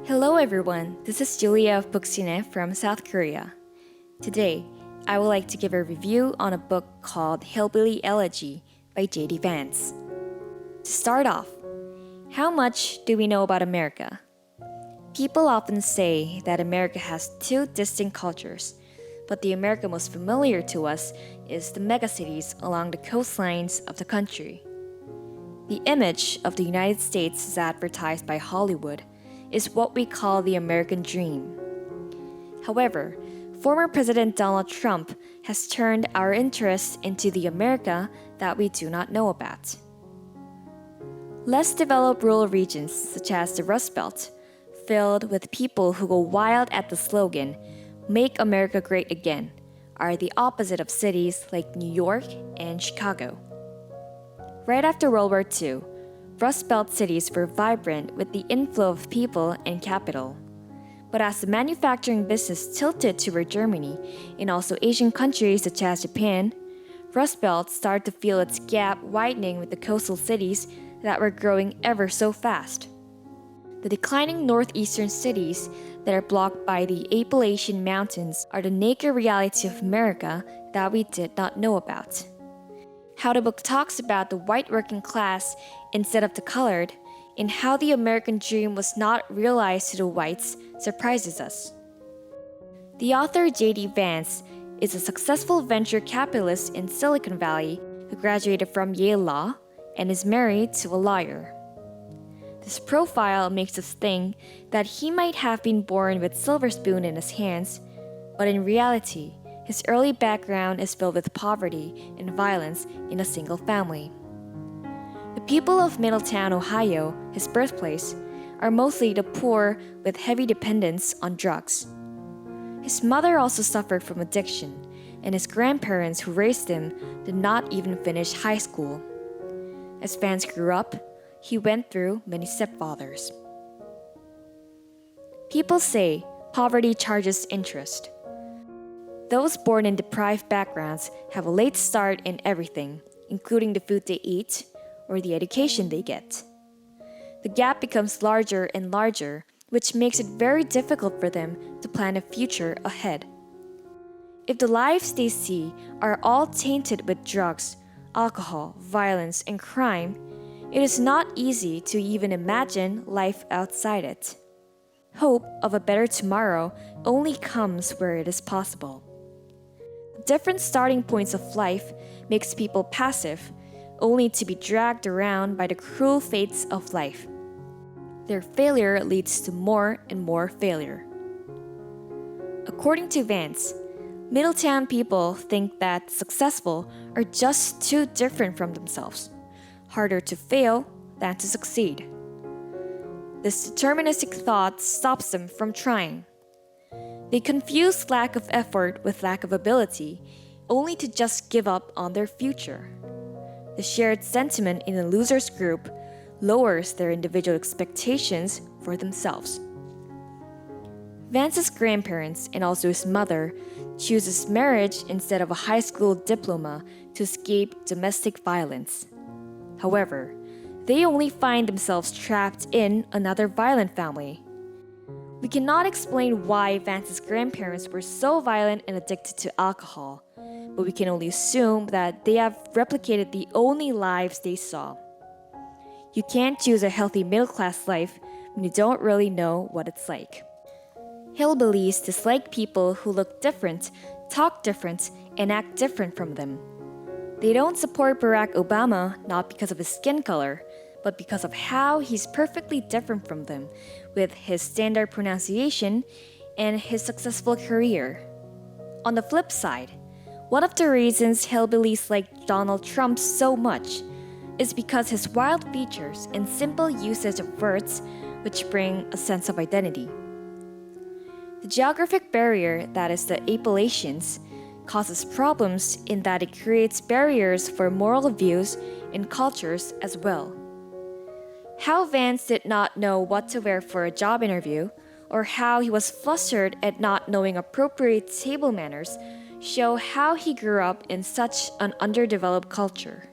Hello everyone, this is Julia of BookCine from South Korea. Today, I would like to give a review on a book called Hillbilly Elegy by J.D.Vance. To start off, how much do we know about America? People often say that America has two distinct cultures, but the America most familiar to us is the megacities along the coastlines of the country. The image of the United States as advertised by Hollywood is what we call the American dream. However, former President Donald Trump has turned our interest into the America that we do not know about. Less developed rural regions, such as the Rust Belt, filled with people who go wild at the slogan, "Make America Great Again," are the opposite of cities like New York and Chicago. Right after World War II, Rust Belt cities were vibrant with the inflow of people and capital. But as the manufacturing business tilted toward Germany and also Asian countries such as Japan, Rust Belt started to feel its gap widening with the coastal cities that were growing ever so fast. The declining northeastern cities that are blocked by the Appalachian Mountains are the naked reality of America that we did not know about. How the book talks about the white working class instead of the colored, and how the American dream was not realized to the whites surprises us. The author J.D. Vance is a successful venture capitalist in Silicon Valley who graduated from Yale Law and is married to a lawyer. This profile makes us think that he might have been born with a silver spoon in his hands, but in reality, his early background is filled with poverty and violence in a single family. The people of Middletown, Ohio, his birthplace, are mostly the poor with heavy dependence on drugs. His mother also suffered from addiction, and his grandparents who raised him did not even finish high school. As Vance grew up, he went through many stepfathers. People say poverty charges interest. Those born in deprived backgrounds have a late start in everything, including the food they eat or the education they get. The gap becomes larger and larger, which makes it very difficult for them to plan a future ahead. If the lives they see are all tainted with drugs, alcohol, violence, and crime, it is not easy to even imagine life outside it. Hope of a better tomorrow only comes where it is possible. Different starting points of life makes people passive, only to be dragged around by the cruel fates of life. Their failure leads to more and more failure. According to Vance, Middletown people think that successful are just too different from themselves, harder to fail than to succeed. This deterministic thought stops them from trying. They confuse lack of effort with lack of ability, only to just give up on their future. The shared sentiment in a loser's group lowers their individual expectations for themselves. Vance's grandparents and also his mother chooses marriage instead of a high school diploma to escape domestic violence. However, they only find themselves trapped in another violent family. We cannot explain why Vance's grandparents were so violent and addicted to alcohol, but we can only assume that they have replicated the only lives they saw. You can't choose a healthy middle-class life when you don't really know what it's like. Hillbillies dislike people who look different, talk different, and act different from them. They don't support Barack Obama not because of his skin color, but because of how he's perfectly different from them, with his standard pronunciation and his successful career. On the flip side, one of the reasons hillbillies like Donald Trump so much is because his wild features and simple usage of words which bring a sense of identity. The geographic barrier that is the Appalachians causes problems in that it creates barriers for moral views and cultures as well. How Vance did not know what to wear for a job interview, or how he was flustered at not knowing appropriate table manners, show how he grew up in such an underdeveloped culture.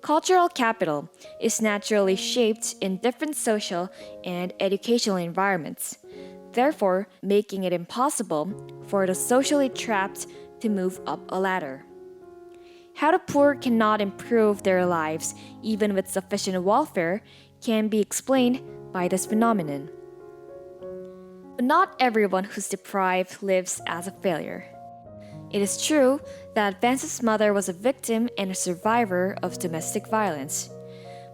Cultural capital is naturally shaped in different social and educational environments, therefore making it impossible for the socially trapped to move up a ladder. How the poor cannot improve their lives even with sufficient welfare can be explained by this phenomenon. But not everyone who's deprived lives as a failure. It is true that Vance's mother was a victim and a survivor of domestic violence,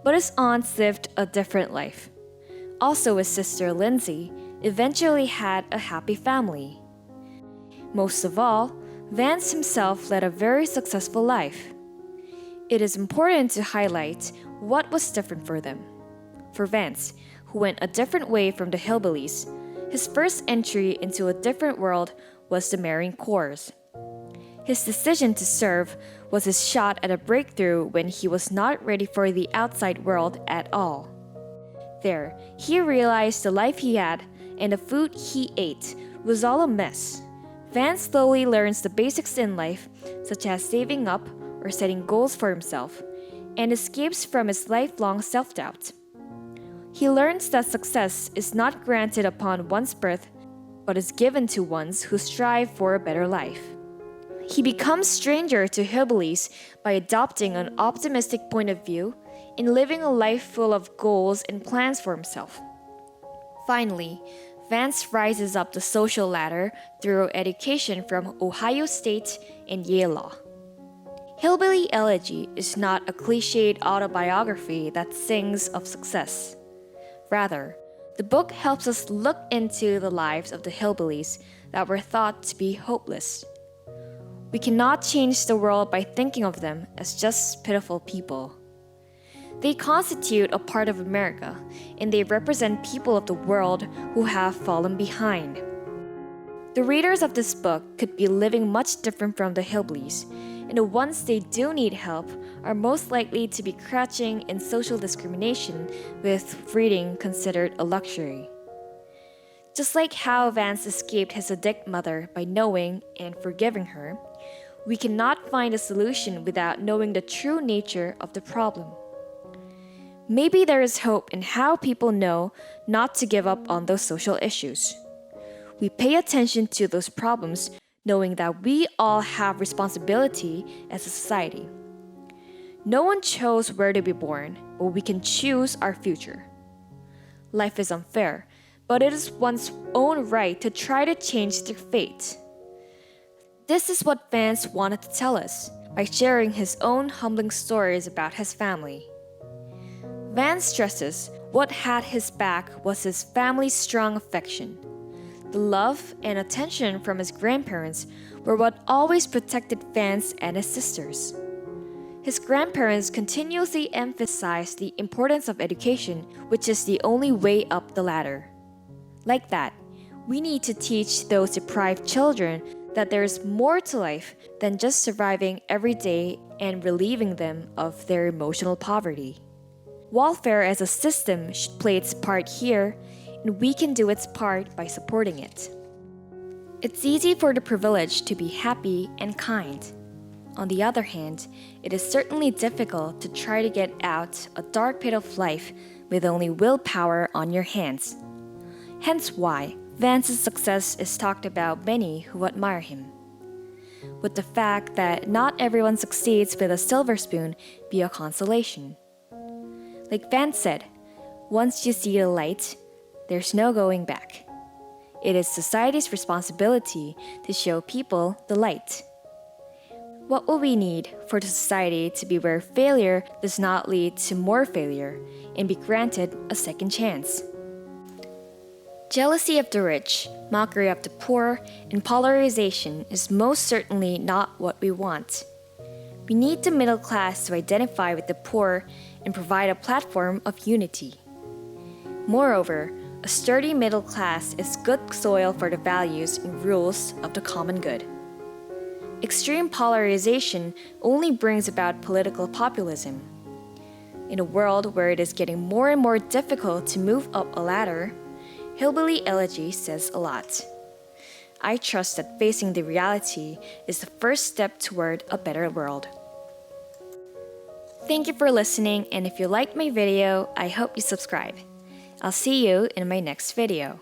but his aunts lived a different life. Also, his sister Lindsay eventually had a happy family. Most of all, Vance himself led a very successful life. It is important to highlight what was different for them. For Vance, who went a different way from the Hillbillies, his first entry into a different world was the Marine Corps. His decision to serve was his shot at a breakthrough when he was not ready for the outside world at all. There, he realized the life he had and the food he ate was all a mess. Vance slowly learns the basics in life, such as saving up or setting goals for himself, and escapes from his lifelong self-doubt. He learns that success is not granted upon one's birth, but is given to ones who strive for a better life. He becomes stranger to hillbillies by adopting an optimistic point of view and living a life full of goals and plans for himself. Finally, Vance rises up the social ladder through education from Ohio State and Yale Law. Hillbilly Elegy is not a cliched autobiography that sings of success. Rather, the book helps us look into the lives of the hillbillies that were thought to be hopeless. We cannot change the world by thinking of them as just pitiful people. They constitute a part of America, and they represent people of the world who have fallen behind. The readers of this book could be living much different from the hillbillies, and the ones they do need help are most likely to be crouching in social discrimination, with reading considered a luxury. Just like how Vance escaped his addict mother by knowing and forgiving her, we cannot find a solution without knowing the true nature of the problem. Maybe there is hope in how people know not to give up on those social issues. We pay attention to those problems knowing that we all have responsibility as a society. No one chose where to be born, but we can choose our future. Life is unfair, but it is one's own right to try to change their fate. This is what Vance wanted to tell us by sharing his own humbling stories about his family. Vance stresses what had his back was his family's strong affection. The love and attention from his grandparents were what always protected Vance and his sisters. His grandparents continuously emphasized the importance of education, which is the only way up the ladder. Like that, we need to teach those deprived children that there is more to life than just surviving every day and relieving them of their emotional poverty. Welfare as a system should play its part here, and we can do its part by supporting it. It's easy for the privileged to be happy and kind. On the other hand, it is certainly difficult to try to get out a dark pit of life with only willpower on your hands. Hence why Vance's success is talked about many who admire him. Would the fact that not everyone succeeds with a silver spoon be a consolation? Like Vance said, once you see the light, there's no going back. It is society's responsibility to show people the light. What will we need for the society to be where failure does not lead to more failure and be granted a second chance? Jealousy of the rich, mockery of the poor, and polarization is most certainly not what we want. We need the middle class to identify with the poor and provide a platform of unity. Moreover, a sturdy middle class is good soil for the values and rules of the common good. Extreme polarization only brings about political populism. In a world where it is getting more and more difficult to move up a ladder, Hillbilly Elegy says a lot. I trust that facing the reality is the first step toward a better world. Thank you for listening, and if you liked my video, I hope you subscribe. I'll see you in my next video.